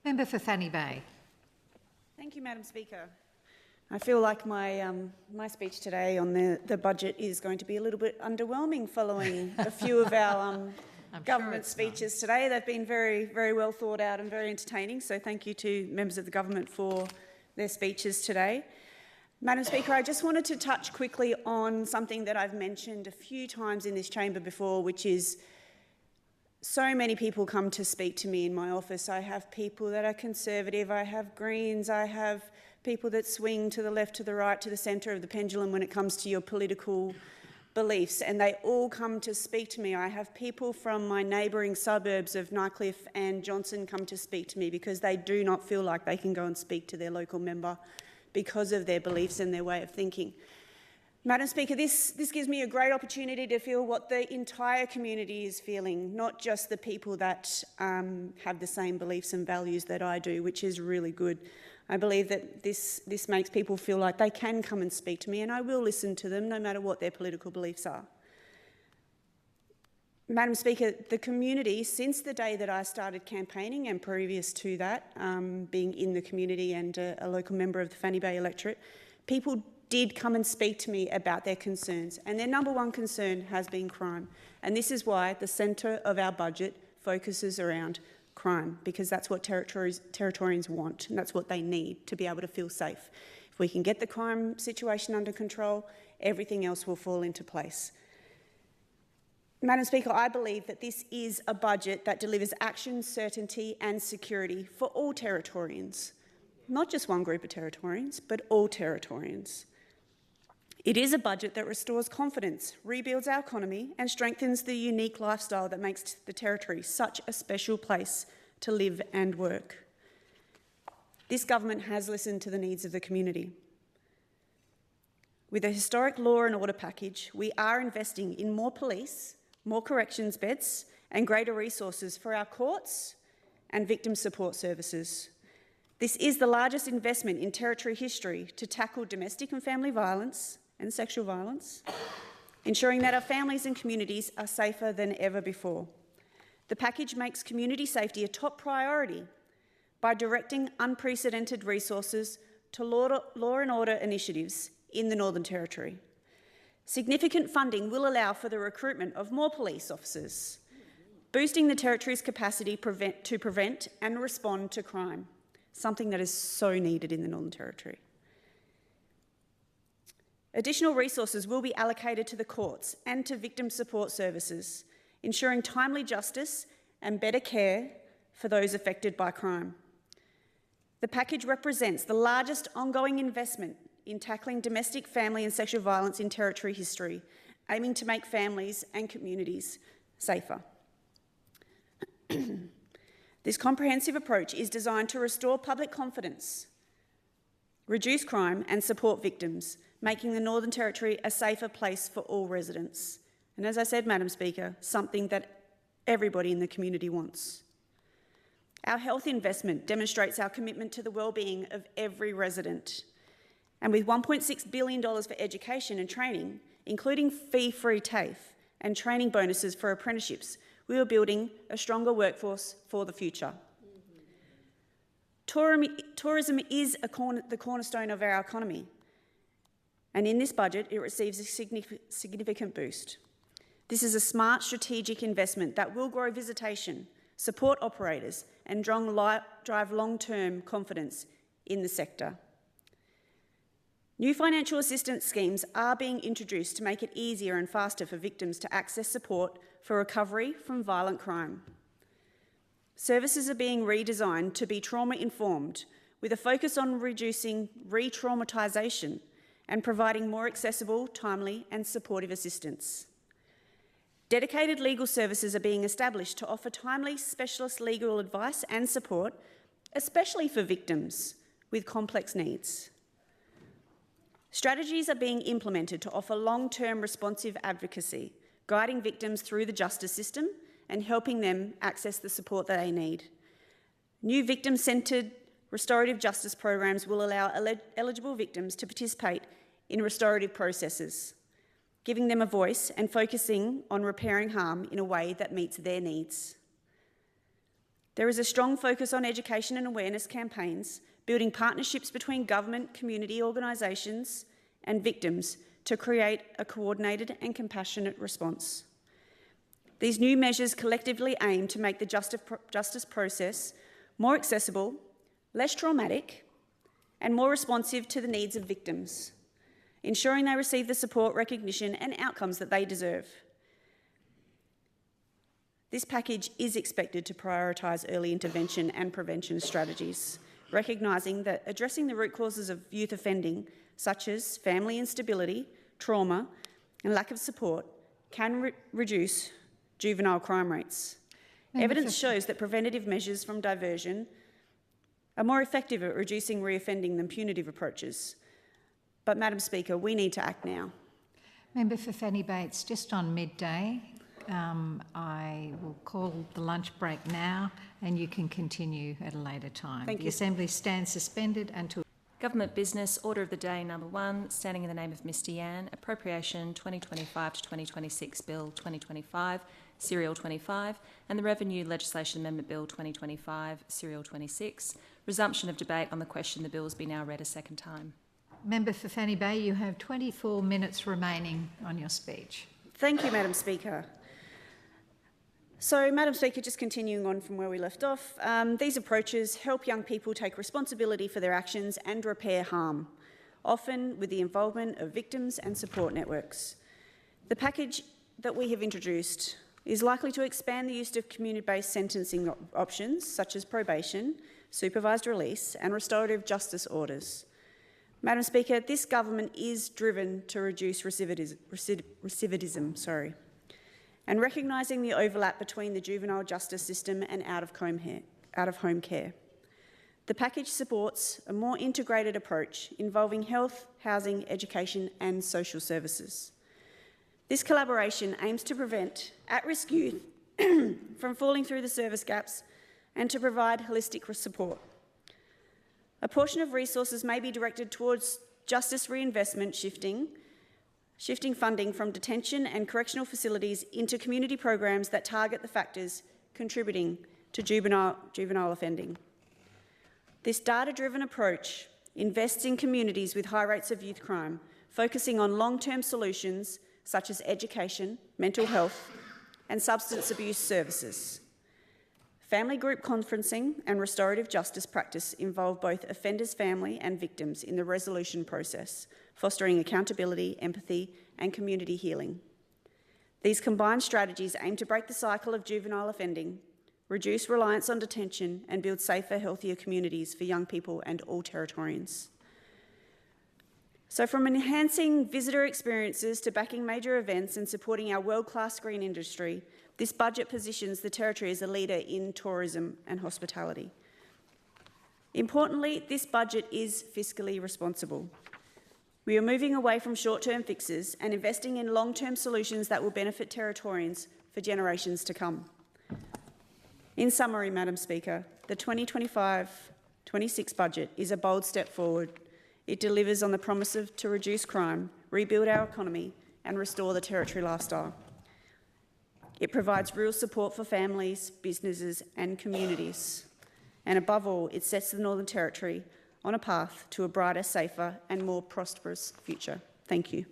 Member for Fannie Bay. Thank you, Madam Speaker. I feel like my speech today on the budget is going to be a little bit underwhelming following a few of our government speeches today. They've been very, very well thought out and very entertaining, so thank you to members of the government for their speeches today. Madam Speaker, I just wanted to touch quickly on something that I've mentioned a few times in this chamber before, which is so many people come to speak to me in my office. I have people that are Conservative, I have Greens, I have people that swing to the left, to the right, to the centre of the pendulum when it comes to your political beliefs, and they all come to speak to me. I have people from my neighbouring suburbs of Ńichcliffe and Johnson come to speak to me because they do not feel like they can go and speak to their local member because of their beliefs and their way of thinking. Madam Speaker, this gives me a great opportunity to feel what the entire community is feeling, not just the people that have the same beliefs and values that I do, which is really good. I believe that this makes people feel like they can come and speak to me, and I will listen to them no matter what their political beliefs are. Madam Speaker, the community, since the day that I started campaigning and previous to that, being in the community and a local member of the Fannie Bay electorate, people did come and speak to me about their concerns, and their number one concern has been crime. And this is why the centre of our budget focuses around crime, because that's what Territorians want and that's what they need to be able to feel safe. If we can get the crime situation under control, everything else will fall into place. Madam Speaker, I believe that this is a budget that delivers action, certainty and security for all Territorians, not just one group of Territorians, but all Territorians. It is a budget that restores confidence, rebuilds our economy and strengthens the unique lifestyle that makes the Territory such a special place to live and work. This government has listened to the needs of the community. With a historic law and order package, we are investing in more police, more corrections beds and greater resources for our courts and victim support services. This is the largest investment in Territory history to tackle domestic and family violence and sexual violence, ensuring that our families and communities are safer than ever before. The package makes community safety a top priority by directing unprecedented resources to law and order initiatives in the Northern Territory. Significant funding will allow for the recruitment of more police officers, boosting the Territory's capacity to prevent and respond to crime, something that is so needed in the Northern Territory. Additional resources will be allocated to the courts and to victim support services, ensuring timely justice and better care for those affected by crime. The package represents the largest ongoing investment in tackling domestic, family and sexual violence in Territory history, aiming to make families and communities safer. This comprehensive approach is designed to restore public confidence, reduce crime and support victims, making the Northern Territory a safer place for all residents. And as I said, Madam Speaker, something that everybody in the community wants. Our health investment demonstrates our commitment to the well-being of every resident. And with $1.6 billion for education and training, including fee-free TAFE and training bonuses for apprenticeships, we are building a stronger workforce for the future. Tourism is the cornerstone of our economy, and in this budget it receives a significant boost. This is a smart strategic investment that will grow visitation, support operators and drive long-term confidence in the sector. New financial assistance schemes are being introduced to make it easier and faster for victims to access support for recovery from violent crime. Services are being redesigned to be trauma-informed, with a focus on reducing re-traumatisation and providing more accessible, timely and supportive assistance. Dedicated legal services are being established to offer timely specialist legal advice and support, especially for victims with complex needs. Strategies are being implemented to offer long-term responsive advocacy, guiding victims through the justice system and helping them access the support that they need. New victim-centred restorative justice programs will allow eligible victims to participate in restorative processes, giving them a voice and focusing on repairing harm in a way that meets their needs. There is a strong focus on education and awareness campaigns, building partnerships between government, community organisations and victims to create a coordinated and compassionate response. These new measures collectively aim to make the justice process more accessible, less traumatic, and more responsive to the needs of victims, ensuring they receive the support, recognition and outcomes that they deserve. This package is expected to prioritise early intervention and prevention strategies, recognising that addressing the root causes of youth offending, such as family instability, trauma and lack of support, can reduce juvenile crime rates. Evidence shows that preventative measures from diversion are more effective at reducing reoffending than punitive approaches. But, Madam Speaker, we need to act now. Member for Fannie Bates, just on midday, I will call the lunch break now and you can continue at a later time. Thank you. The Assembly stands suspended until... Government business, order of the day number 1, standing in the name of Mr Yan, Appropriation 2025 to 2026 Bill 2025, Serial 25, and the Revenue Legislation Amendment Bill 2025, Serial 26. Resumption of debate on the question. The bills be now read a second time. Member for Fannie Bay, you have 24 minutes remaining on your speech. Thank you, Madam Speaker. So, Madam Speaker, just continuing on from where we left off, these approaches help young people take responsibility for their actions and repair harm, often with the involvement of victims and support networks. The package that we have introduced is likely to expand the use of community-based sentencing options such as probation, supervised release and restorative justice orders. Madam Speaker, this government is driven to reduce recidivism, and recognising the overlap between the juvenile justice system and out-of-home care. The package supports a more integrated approach involving health, housing, education and social services. This collaboration aims to prevent at-risk youth from falling through the service gaps and to provide holistic support. A portion of resources may be directed towards justice reinvestment, shifting funding from detention and correctional facilities into community programs that target the factors contributing to juvenile offending. This data-driven approach invests in communities with high rates of youth crime, focusing on long-term solutions such as education, mental health and substance abuse services. Family group conferencing and restorative justice practice involve both offenders' family and victims in the resolution process, fostering accountability, empathy and community healing. These combined strategies aim to break the cycle of juvenile offending, reduce reliance on detention and build safer, healthier communities for young people and all Territorians. So from enhancing visitor experiences to backing major events and supporting our world-class screen industry, this budget positions the Territory as a leader in tourism and hospitality. Importantly, this budget is fiscally responsible. We are moving away from short-term fixes and investing in long-term solutions that will benefit Territorians for generations to come. In summary, Madam Speaker, the 2025-26 budget is a bold step forward. It delivers on the promise to reduce crime, rebuild our economy and restore the Territory lifestyle. It provides real support for families, businesses and communities. And above all, it sets the Northern Territory on a path to a brighter, safer and more prosperous future. Thank you.